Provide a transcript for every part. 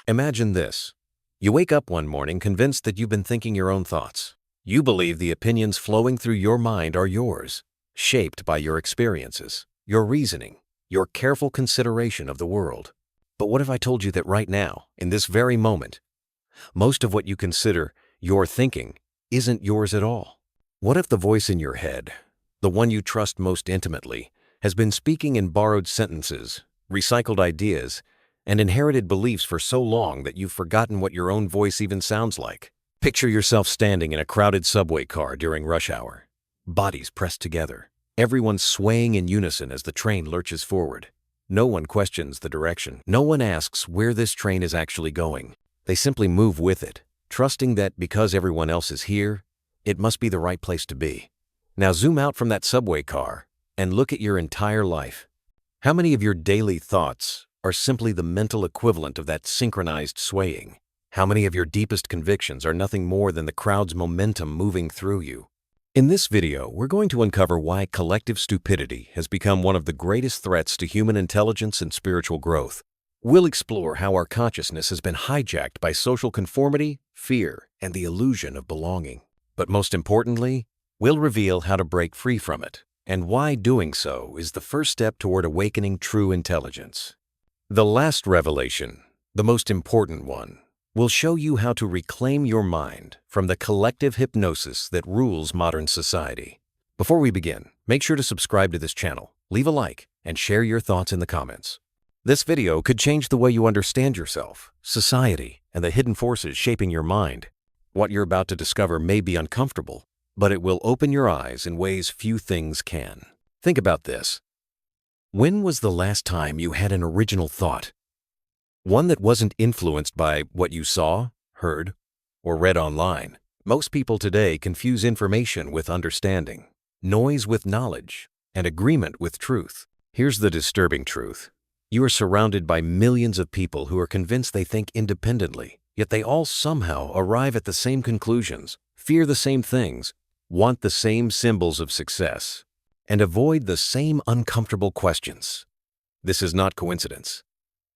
Imagine this. You wake up one morning convinced that you've been thinking your own thoughts. You believe the opinions flowing through your mind are yours, shaped by your experiences, your reasoning, your careful consideration of the world. But what if I told you that right now, in this very moment, most of what you consider your thinking isn't yours at all? What if the voice in your head, the one you trust most intimately, has been speaking in borrowed sentences, recycled ideas, and inherited beliefs for so long that you've forgotten what your own voice even sounds like? Picture yourself standing in a crowded subway car during rush hour, bodies pressed together, everyone swaying in unison as the train lurches forward. No one questions the direction. No one asks where this train is actually going. They simply move with it, trusting that because everyone else is here, it must be the right place to be. Now zoom out from that subway car and look at your entire life. How many of your daily thoughts are simply the mental equivalent of that synchronized swaying? How many of your deepest convictions are nothing more than the crowd's momentum moving through you? In this video, we're going to uncover why collective stupidity has become one of the greatest threats to human intelligence and spiritual growth. We'll explore how our consciousness has been hijacked by social conformity, fear, and the illusion of belonging. But most importantly, we'll reveal how to break free from it, and why doing so is the first step toward awakening true intelligence. The last revelation, the most important one, will show you how to reclaim your mind from the collective hypnosis that rules modern society. Before we begin, make sure to subscribe to this channel, leave a like, and share your thoughts in the comments. This video could change the way you understand yourself, society, and the hidden forces shaping your mind. What you're about to discover may be uncomfortable, but it will open your eyes in ways few things can. Think about this. When was the last time you had an original thought? One that wasn't influenced by what you saw, heard, or read online. Most people today confuse information with understanding, noise with knowledge, and agreement with truth. Here's the disturbing truth. You are surrounded by millions of people who are convinced they think independently, yet they all somehow arrive at the same conclusions, fear the same things, want the same symbols of success, and avoid the same uncomfortable questions. This is not coincidence.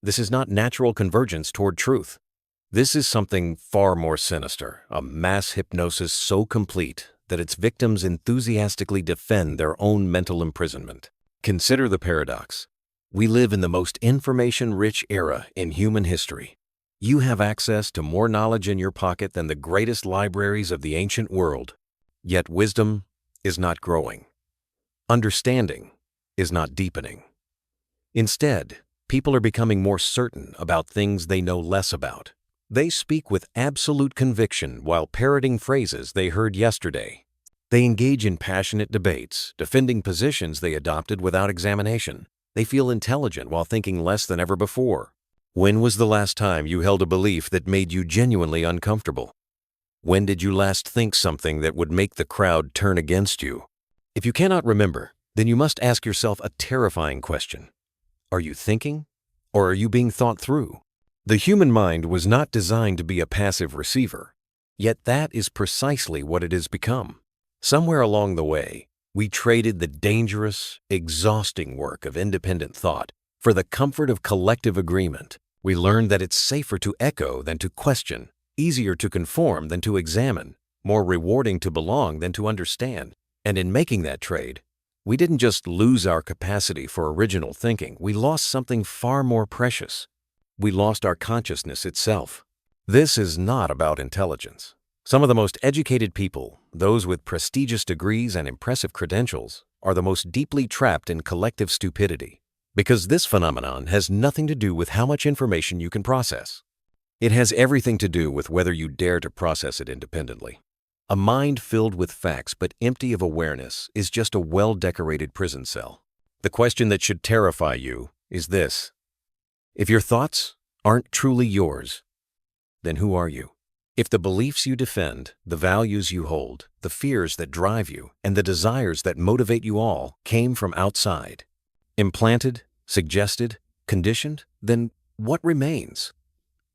This is not natural convergence toward truth. This is something far more sinister, a mass hypnosis so complete that its victims enthusiastically defend their own mental imprisonment. Consider the paradox. We live in the most information-rich era in human history. You have access to more knowledge in your pocket than the greatest libraries of the ancient world. Yet wisdom is not growing. Understanding is not deepening. Instead, people are becoming more certain about things they know less about. They speak with absolute conviction while parroting phrases they heard yesterday. They engage in passionate debates, defending positions they adopted without examination. They feel intelligent while thinking less than ever before. When was the last time you held a belief that made you genuinely uncomfortable? When did you last think something that would make the crowd turn against you? If you cannot remember, then you must ask yourself a terrifying question. Are you thinking, or are you being thought through? The human mind was not designed to be a passive receiver, yet that is precisely what it has become. Somewhere along the way, we traded the dangerous, exhausting work of independent thought for the comfort of collective agreement. We learned that it's safer to echo than to question, easier to conform than to examine, more rewarding to belong than to understand. And in making that trade, we didn't just lose our capacity for original thinking, we lost something far more precious. We lost our consciousness itself. This is not about intelligence. Some of the most educated people, those with prestigious degrees and impressive credentials, are the most deeply trapped in collective stupidity, because this phenomenon has nothing to do with how much information you can process. It has everything to do with whether you dare to process it independently. A mind filled with facts but empty of awareness is just a well-decorated prison cell. The question that should terrify you is this: if your thoughts aren't truly yours, then who are you? If the beliefs you defend, the values you hold, the fears that drive you, and the desires that motivate you all came from outside, implanted, suggested, conditioned, then what remains?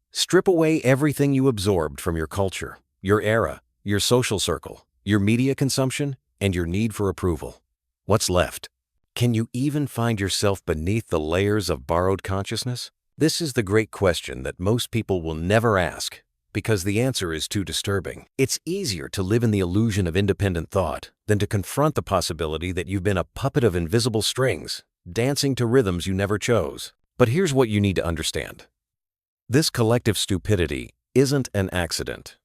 Strip away everything you absorbed from your culture, your era, your social circle, your media consumption, and your need for approval. What's left? Can you even find yourself beneath the layers of borrowed consciousness? This is the great question that most people will never ask because the answer is too disturbing. It's easier to live in the illusion of independent thought than to confront the possibility that you've been a puppet of invisible strings, dancing to rhythms you never chose. But here's what you need to understand. This collective stupidity isn't an accident.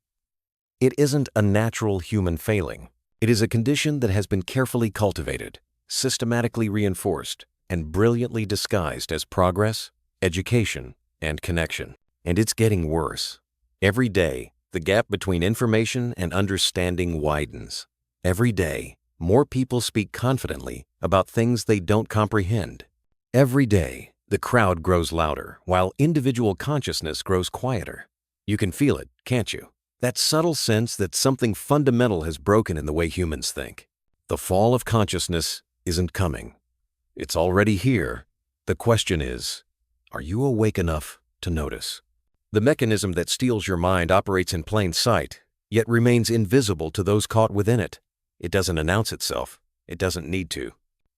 It isn't a natural human failing. It is a condition that has been carefully cultivated, systematically reinforced, and brilliantly disguised as progress, education, and connection. And it's getting worse. Every day, the gap between information and understanding widens. Every day, more people speak confidently about things they don't comprehend. Every day, the crowd grows louder, while individual consciousness grows quieter. You can feel it, can't you? That subtle sense that something fundamental has broken in the way humans think. The fall of consciousness isn't coming. It's already here. The question is, are you awake enough to notice? The mechanism that steals your mind operates in plain sight, yet remains invisible to those caught within it. It doesn't announce itself. It doesn't need to.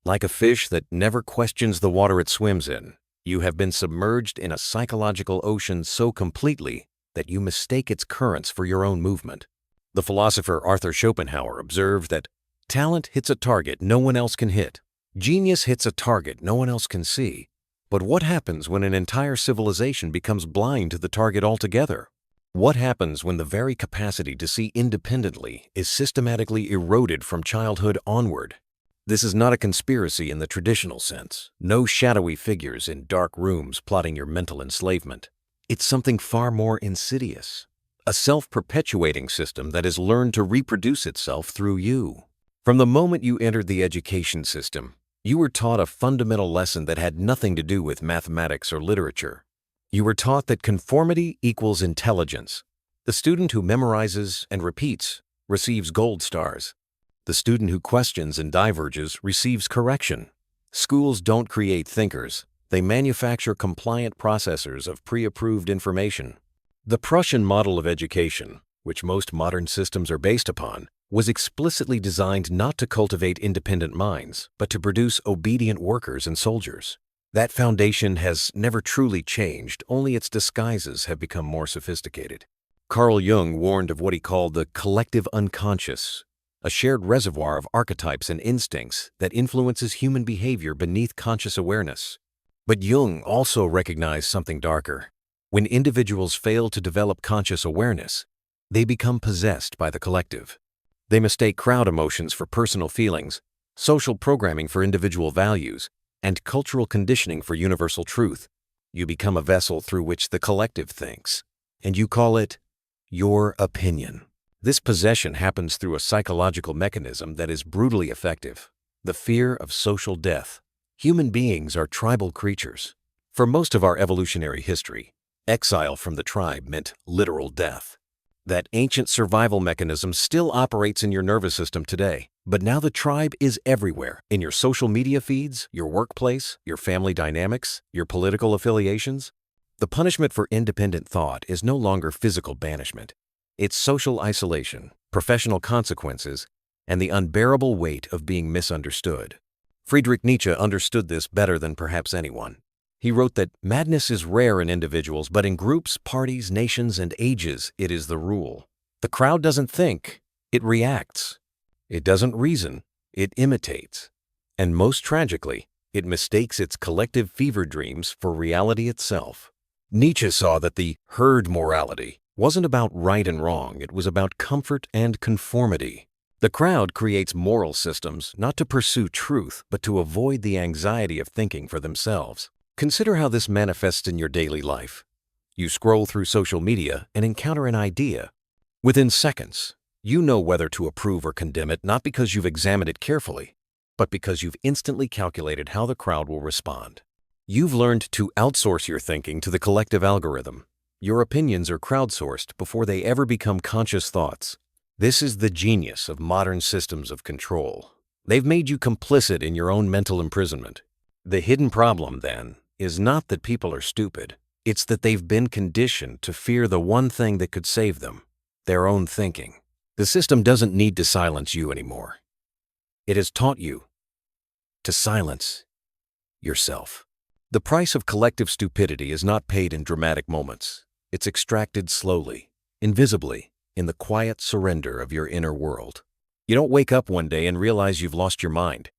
Like a fish that never questions the water it swims in, you have been submerged in a psychological ocean so completely that you mistake its currents for your own movement. The philosopher Arthur Schopenhauer observed that talent hits a target no one else can hit. Genius hits a target no one else can see. But what happens when an entire civilization becomes blind to the target altogether? What happens when the very capacity to see independently is systematically eroded from childhood onward? This is not a conspiracy in the traditional sense. No shadowy figures in dark rooms plotting your mental enslavement. It's something far more insidious. A self-perpetuating system that has learned to reproduce itself through you. From the moment you entered the education system, you were taught a fundamental lesson that had nothing to do with mathematics or literature. You were taught that conformity equals intelligence. The student who memorizes and repeats receives gold stars. The student who questions and diverges receives correction. Schools don't create thinkers. They manufacture compliant processors of pre-approved information. The Prussian model of education, which most modern systems are based upon, was explicitly designed not to cultivate independent minds, but to produce obedient workers and soldiers. That foundation has never truly changed, only its disguises have become more sophisticated. Carl Jung warned of what he called the collective unconscious, a shared reservoir of archetypes and instincts that influences human behavior beneath conscious awareness. But Jung also recognized something darker. When individuals fail to develop conscious awareness, they become possessed by the collective. They mistake crowd emotions for personal feelings, social programming for individual values, and cultural conditioning for universal truth. You become a vessel through which the collective thinks, and you call it your opinion. This possession happens through a psychological mechanism that is brutally effective: the fear of social death. Human beings are tribal creatures. For most of our evolutionary history, exile from the tribe meant literal death. That ancient survival mechanism still operates in your nervous system today, but now the tribe is everywhere, in your social media feeds, your workplace, your family dynamics, your political affiliations. The punishment for independent thought is no longer physical banishment. It's social isolation, professional consequences, and the unbearable weight of being misunderstood. Friedrich Nietzsche understood this better than perhaps anyone. He wrote that madness is rare in individuals, but in groups, parties, nations, and ages, it is the rule. The crowd doesn't think, it reacts. It doesn't reason, it imitates. And most tragically, it mistakes its collective fever dreams for reality itself. Nietzsche saw that the herd morality wasn't about right and wrong, it was about comfort and conformity. The crowd creates moral systems not to pursue truth, but to avoid the anxiety of thinking for themselves. Consider how this manifests in your daily life. You scroll through social media and encounter an idea. Within seconds, you know whether to approve or condemn it, not because you've examined it carefully, but because you've instantly calculated how the crowd will respond. You've learned to outsource your thinking to the collective algorithm. Your opinions are crowdsourced before they ever become conscious thoughts. This is the genius of modern systems of control. They've made you complicit in your own mental imprisonment. The hidden problem, then, is not that people are stupid. It's that they've been conditioned to fear the one thing that could save them: their own thinking. The system doesn't need to silence you anymore. It has taught you to silence yourself. The price of collective stupidity is not paid in dramatic moments. It's extracted slowly, invisibly, in the quiet surrender of your inner world. You don't wake up one day and realize you've lost your mind.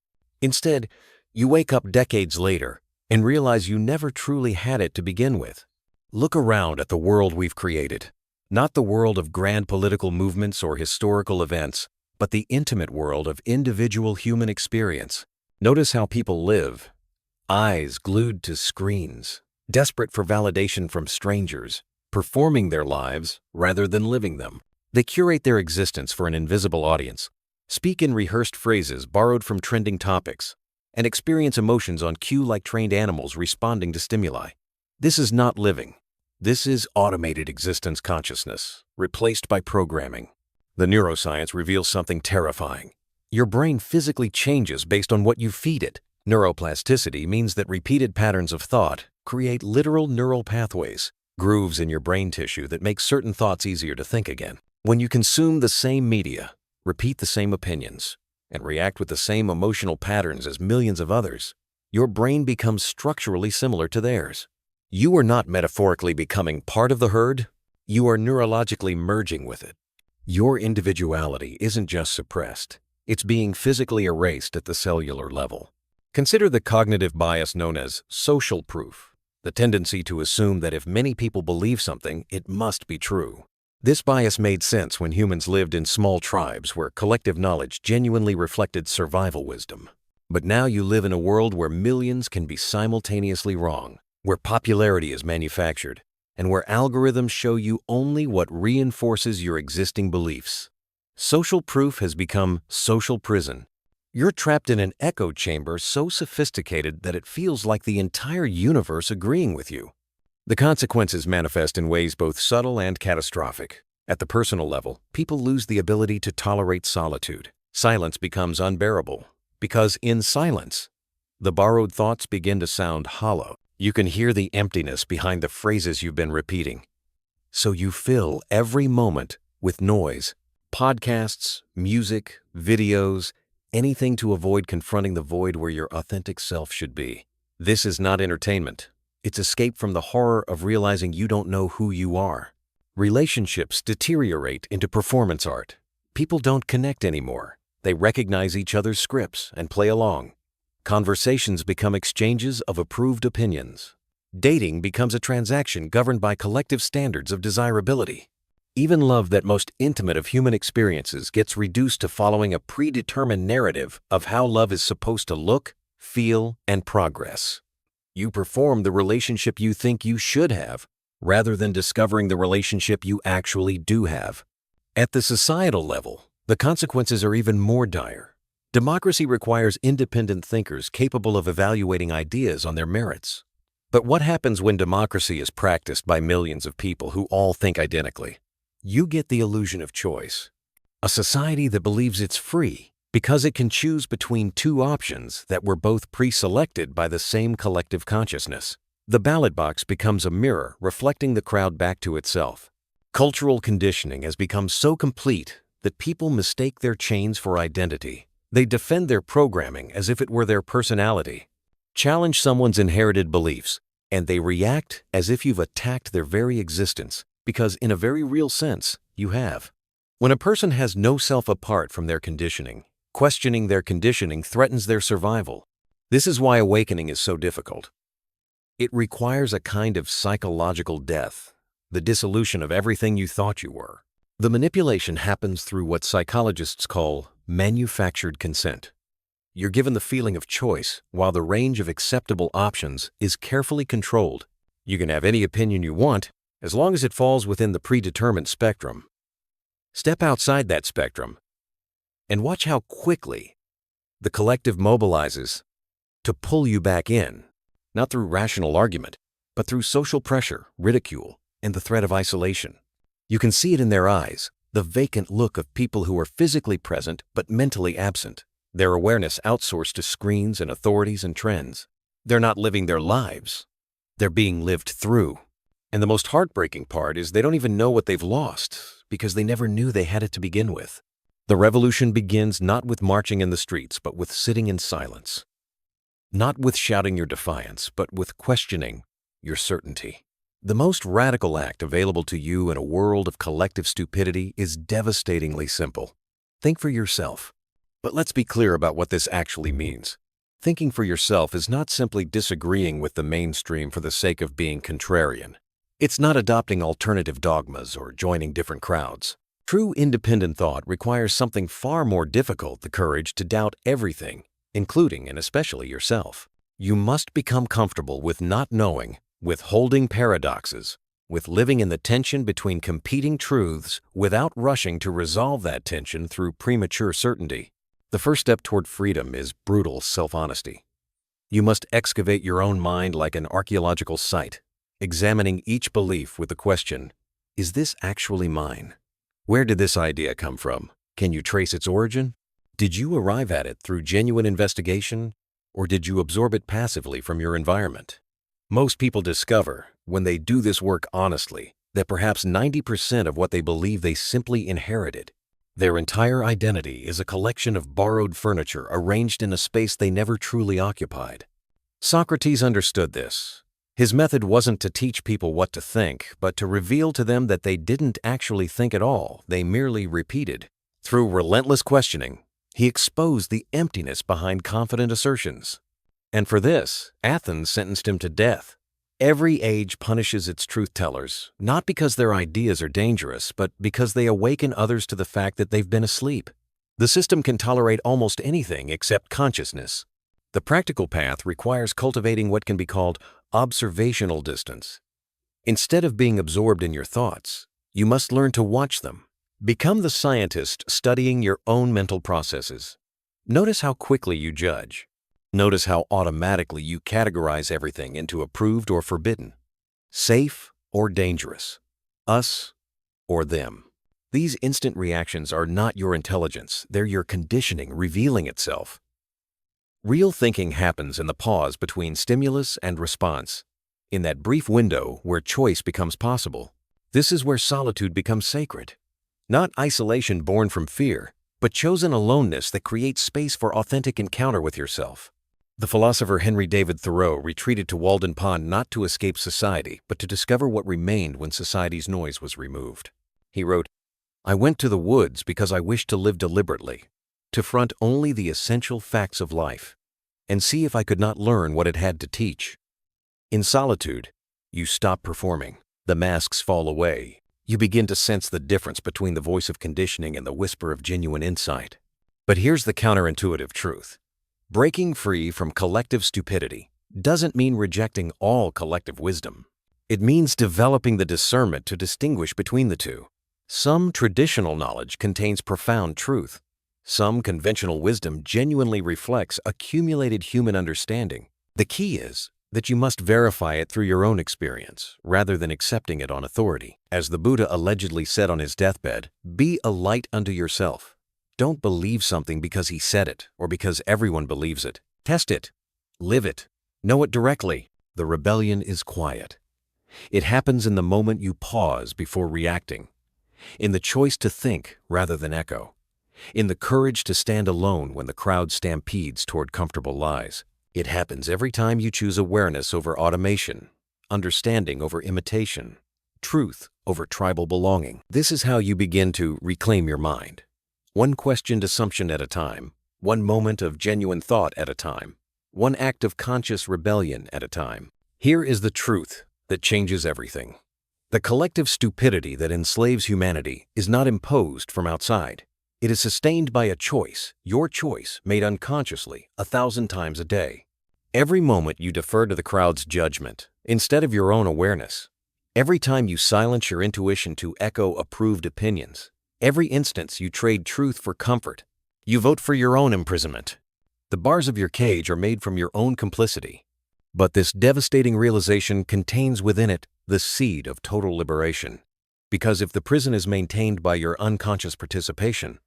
Instead, you wake up decades later and realize you never truly had it to begin with. Look around at the world we've created. Not the world of grand political movements or historical events, but the intimate world of individual human experience. Notice how people live. Eyes glued to screens, desperate for validation from strangers, performing their lives rather than living them. They curate their existence for an invisible audience, speak in rehearsed phrases borrowed from trending topics, and experience emotions on cue like trained animals responding to stimuli. This is not living. This is automated existence consciousness, replaced by programming. The neuroscience reveals something terrifying. Your brain physically changes based on what you feed it. Neuroplasticity means that repeated patterns of thought create literal neural pathways, grooves in your brain tissue that make certain thoughts easier to think again. When you consume the same media, repeat the same opinions, and react with the same emotional patterns as millions of others, your brain becomes structurally similar to theirs. You are not metaphorically becoming part of the herd, you are neurologically merging with it. Your individuality isn't just suppressed, it's being physically erased at the cellular level. Consider the cognitive bias known as social proof, the tendency to assume that if many people believe something, it must be true. This bias made sense when humans lived in small tribes where collective knowledge genuinely reflected survival wisdom. But now you live in a world where millions can be simultaneously wrong, where popularity is manufactured, and where algorithms show you only what reinforces your existing beliefs. Social proof has become social prison. You're trapped in an echo chamber so sophisticated that it feels like the entire universe agreeing with you. The consequences manifest in ways both subtle and catastrophic. At the personal level, people lose the ability to tolerate solitude. Silence becomes unbearable, because in silence, the borrowed thoughts begin to sound hollow. You can hear the emptiness behind the phrases you've been repeating. So you fill every moment with noise. Podcasts, music, videos, anything to avoid confronting the void where your authentic self should be. This is not entertainment. It's escape from the horror of realizing you don't know who you are. Relationships deteriorate into performance art. People don't connect anymore. They recognize each other's scripts and play along. Conversations become exchanges of approved opinions. Dating becomes a transaction governed by collective standards of desirability. Even love, that most intimate of human experiences, gets reduced to following a predetermined narrative of how love is supposed to look, feel, and progress. You perform the relationship you think you should have, rather than discovering the relationship you actually do have. At the societal level, the consequences are even more dire. Democracy requires independent thinkers capable of evaluating ideas on their merits. But what happens when democracy is practiced by millions of people who all think identically? You get the illusion of choice. A society that believes it's free because it can choose between two options that were both pre-selected by the same collective consciousness. The ballot box becomes a mirror reflecting the crowd back to itself. Cultural conditioning has become so complete that people mistake their chains for identity. They defend their programming as if it were their personality. Challenge someone's inherited beliefs, and they react as if you've attacked their very existence, because in a very real sense, you have. When a person has no self apart from their conditioning, questioning their conditioning threatens their survival. This is why awakening is so difficult. It requires a kind of psychological death, the dissolution of everything you thought you were. The manipulation happens through what psychologists call manufactured consent. You're given the feeling of choice, while the range of acceptable options is carefully controlled. You can have any opinion you want, as long as it falls within the predetermined spectrum. Step outside that spectrum, and watch how quickly the collective mobilizes to pull you back in, not through rational argument, but through social pressure, ridicule, and the threat of isolation. You can see it in their eyes, the vacant look of people who are physically present but mentally absent, their awareness outsourced to screens and authorities and trends. They're not living their lives. They're being lived through. And the most heartbreaking part is they don't even know what they've lost because they never knew they had it to begin with. The revolution begins not with marching in the streets, but with sitting in silence. Not with shouting your defiance, but with questioning your certainty. The most radical act available to you in a world of collective stupidity is devastatingly simple. Think for yourself. But let's be clear about what this actually means. Thinking for yourself is not simply disagreeing with the mainstream for the sake of being contrarian. It's not adopting alternative dogmas or joining different crowds. True independent thought requires something far more difficult: the courage to doubt everything, including and especially yourself. You must become comfortable with not knowing, with holding paradoxes, with living in the tension between competing truths without rushing to resolve that tension through premature certainty. The first step toward freedom is brutal self-honesty. You must excavate your own mind like an archaeological site, examining each belief with the question, is this actually mine? Where did this idea come from? Can you trace its origin? Did you arrive at it through genuine investigation, or did you absorb it passively from your environment? Most people discover, when they do this work honestly, that perhaps 90% of what they believe they simply inherited. Their entire identity is a collection of borrowed furniture arranged in a space they never truly occupied. Socrates understood this. His method wasn't to teach people what to think, but to reveal to them that they didn't actually think at all, they merely repeated. Through relentless questioning, he exposed the emptiness behind confident assertions. And for this, Athens sentenced him to death. Every age punishes its truth-tellers, not because their ideas are dangerous, but because they awaken others to the fact that they've been asleep. The system can tolerate almost anything except consciousness. The practical path requires cultivating what can be called observational distance. Instead of being absorbed in your thoughts, you must learn to watch them. Become the scientist studying your own mental processes. Notice how quickly you judge. Notice how automatically you categorize everything into approved or forbidden, safe or dangerous, us or them. These instant reactions are not your intelligence, they're your conditioning revealing itself. Real thinking happens in the pause between stimulus and response, in that brief window where choice becomes possible. This is where solitude becomes sacred. Not isolation born from fear, but chosen aloneness that creates space for authentic encounter with yourself. The philosopher Henry David Thoreau retreated to Walden Pond not to escape society, but to discover what remained when society's noise was removed. He wrote, "I went to the woods because I wished to live deliberately, to front only the essential facts of life, and see if I could not learn what it had to teach." In solitude, you stop performing. The masks fall away. You begin to sense the difference between the voice of conditioning and the whisper of genuine insight. But here's the counterintuitive truth. Breaking free from collective stupidity doesn't mean rejecting all collective wisdom. It means developing the discernment to distinguish between the two. Some traditional knowledge contains profound truth. Some conventional wisdom genuinely reflects accumulated human understanding. The key is that you must verify it through your own experience, rather than accepting it on authority. As the Buddha allegedly said on his deathbed, "Be a light unto yourself." Don't believe something because he said it, or because everyone believes it. Test it. Live it. Know it directly. The rebellion is quiet. It happens in the moment you pause before reacting, in the choice to think rather than echo, in the courage to stand alone when the crowd stampedes toward comfortable lies. It happens every time you choose awareness over automation, understanding over imitation, truth over tribal belonging. This is how you begin to reclaim your mind. One questioned assumption at a time, one moment of genuine thought at a time, one act of conscious rebellion at a time. Here is the truth that changes everything. The collective stupidity that enslaves humanity is not imposed from outside. It is sustained by a choice, your choice, made unconsciously 1,000 times a day. Every moment you defer to the crowd's judgment instead of your own awareness. Every time you silence your intuition to echo approved opinions. Every instance you trade truth for comfort. You vote for your own imprisonment. The bars of your cage are made from your own complicity. But this devastating realization contains within it the seed of total liberation. Because if the prison is maintained by your unconscious participation,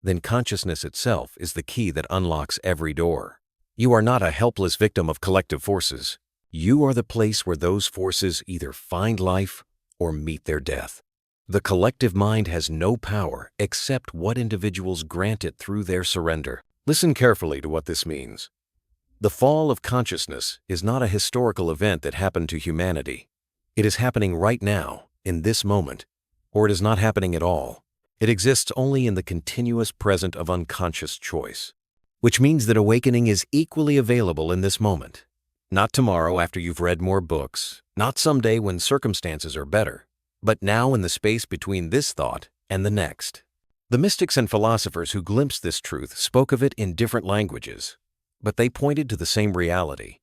then consciousness itself is the key that unlocks every door. You are not a helpless victim of collective forces. You are the place where those forces either find life or meet their death. The collective mind has no power except what individuals grant it through their surrender. Listen carefully to what this means. The fall of consciousness is not a historical event that happened to humanity. It is happening right now, in this moment, or it is not happening at all. It exists only in the continuous present of unconscious choice, which means that awakening is equally available in this moment. Not tomorrow after you've read more books, not someday when circumstances are better, but now in the space between this thought and the next. The mystics and philosophers who glimpsed this truth spoke of it in different languages, but they pointed to the same reality.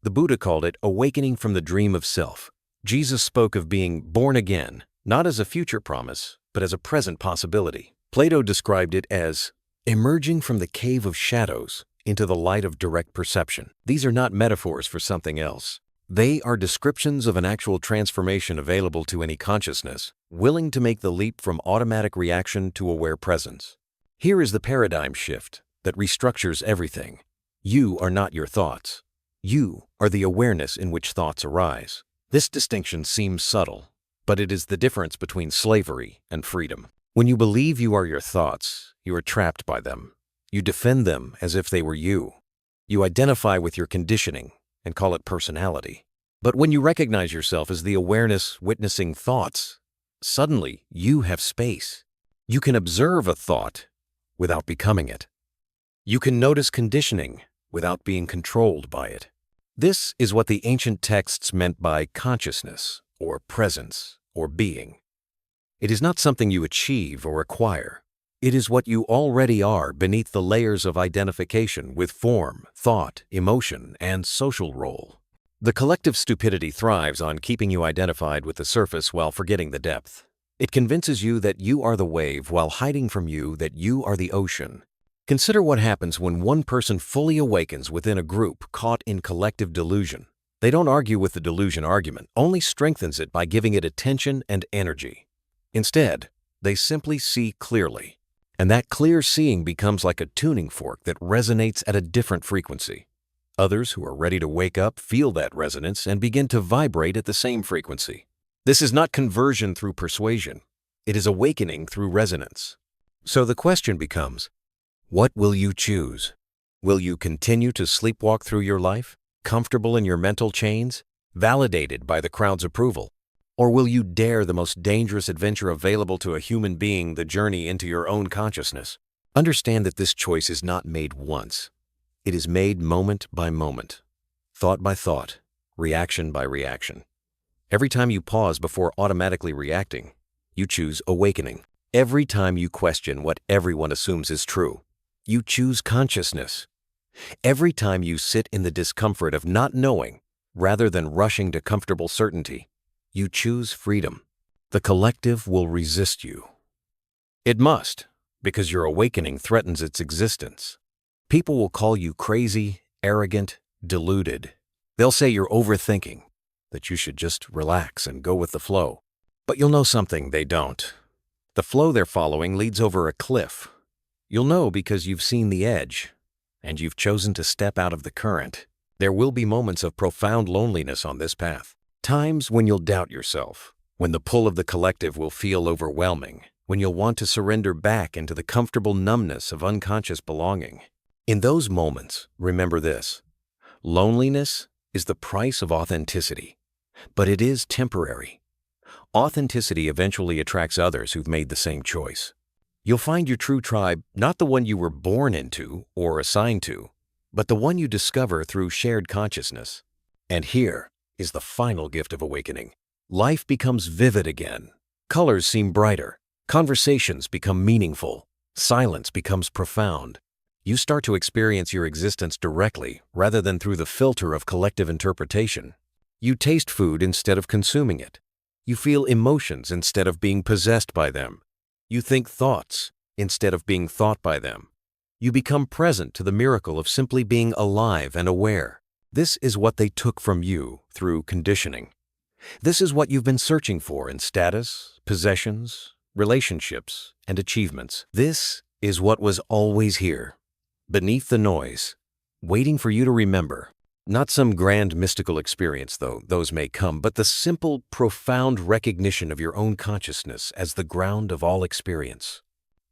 The Buddha called it awakening from the dream of self. Jesus spoke of being born again, not as a future promise, but as a present possibility. Plato described it as emerging from the cave of shadows into the light of direct perception. These are not metaphors for something else. They are descriptions of an actual transformation available to any consciousness, willing to make the leap from automatic reaction to aware presence. Here is the paradigm shift that restructures everything. You are not your thoughts. You are the awareness in which thoughts arise. This distinction seems subtle, but it is the difference between slavery and freedom. When you believe you are your thoughts, you are trapped by them. You defend them as if they were you. You identify with your conditioning and call it personality. But when you recognize yourself as the awareness witnessing thoughts, suddenly you have space. You can observe a thought without becoming it. You can notice conditioning without being controlled by it. This is what the ancient texts meant by consciousness, or presence, or being. It is not something you achieve or acquire. It is what you already are beneath the layers of identification with form, thought, emotion, and social role. The collective stupidity thrives on keeping you identified with the surface while forgetting the depth. It convinces you that you are the wave while hiding from you that you are the ocean. Consider what happens when one person fully awakens within a group caught in collective delusion. They don't argue with the delusion argument, only strengthens it by giving it attention and energy. Instead, they simply see clearly. And that clear seeing becomes like a tuning fork that resonates at a different frequency. Others who are ready to wake up feel that resonance and begin to vibrate at the same frequency. This is not conversion through persuasion. It is awakening through resonance. So the question becomes, what will you choose? Will you continue to sleepwalk through your life, comfortable in your mental chains, validated by the crowd's approval? Or will you dare the most dangerous adventure available to a human being, the journey into your own consciousness? Understand that this choice is not made once. It is made moment by moment, thought by thought, reaction by reaction. Every time you pause before automatically reacting, you choose awakening. Every time you question what everyone assumes is true, you choose consciousness. Every time you sit in the discomfort of not knowing, rather than rushing to comfortable certainty, you choose freedom. The collective will resist you. It must, because your awakening threatens its existence. People will call you crazy, arrogant, deluded. They'll say you're overthinking, that you should just relax and go with the flow. But you'll know something they don't. The flow they're following leads over a cliff. You'll know because you've seen the edge, and you've chosen to step out of the current. There will be moments of profound loneliness on this path. Times when you'll doubt yourself, when the pull of the collective will feel overwhelming, when you'll want to surrender back into the comfortable numbness of unconscious belonging. In those moments, remember this: loneliness is the price of authenticity, but it is temporary. Authenticity eventually attracts others who've made the same choice. You'll find your true tribe, not the one you were born into or assigned to, but the one you discover through shared consciousness. And here is the final gift of awakening. Life becomes vivid again. Colors seem brighter. Conversations become meaningful. Silence becomes profound. You start to experience your existence directly rather than through the filter of collective interpretation. You taste food instead of consuming it. You feel emotions instead of being possessed by them. You think thoughts instead of being thought by them. You become present to the miracle of simply being alive and aware. This is what they took from you through conditioning. This is what you've been searching for in status, possessions, relationships, and achievements. This is what was always here, beneath the noise, waiting for you to remember. Not some grand mystical experience, though those may come, but the simple, profound recognition of your own consciousness as the ground of all experience.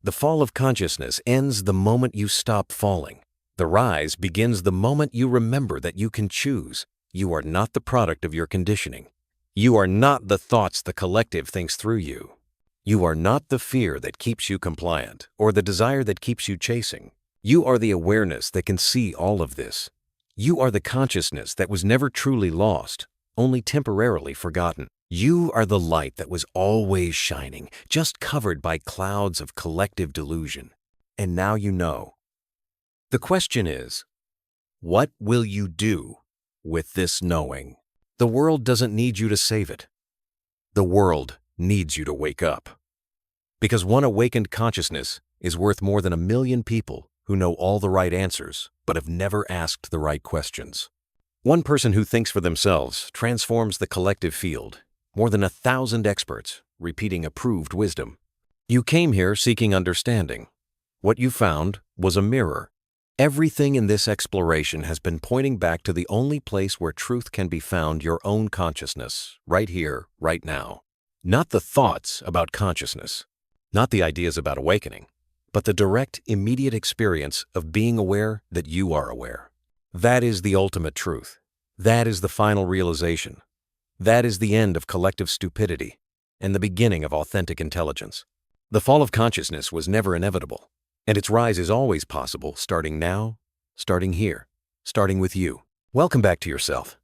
The fall of consciousness ends the moment you stop falling. The rise begins the moment you remember that you can choose. You are not the product of your conditioning. You are not the thoughts the collective thinks through you. You are not the fear that keeps you compliant or the desire that keeps you chasing. You are the awareness that can see all of this. You are the consciousness that was never truly lost, only temporarily forgotten. You are the light that was always shining, just covered by clouds of collective delusion. And now you know. The question is, what will you do with this knowing? The world doesn't need you to save it. The world needs you to wake up. Because one awakened consciousness is worth more than 1,000,000 people who know all the right answers but have never asked the right questions. One person who thinks for themselves transforms the collective field. More than 1,000 experts repeating approved wisdom. You came here seeking understanding. What you found was a mirror. Everything in this exploration has been pointing back to the only place where truth can be found, your own consciousness, right here, right now. Not the thoughts about consciousness, not the ideas about awakening, but the direct, immediate experience of being aware that you are aware. That is the ultimate truth. That is the final realization. That is the end of collective stupidity and the beginning of authentic intelligence. The fall of consciousness was never inevitable, and its rise is always possible, starting now, starting here, starting with you. Welcome back to yourself.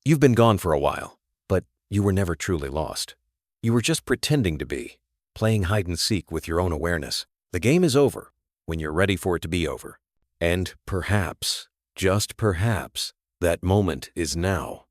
You've been gone for a while, but you were never truly lost. You were just pretending to be, playing hide and seek with your own awareness. The game is over when you're ready for it to be over. And perhaps, just perhaps, that moment is now.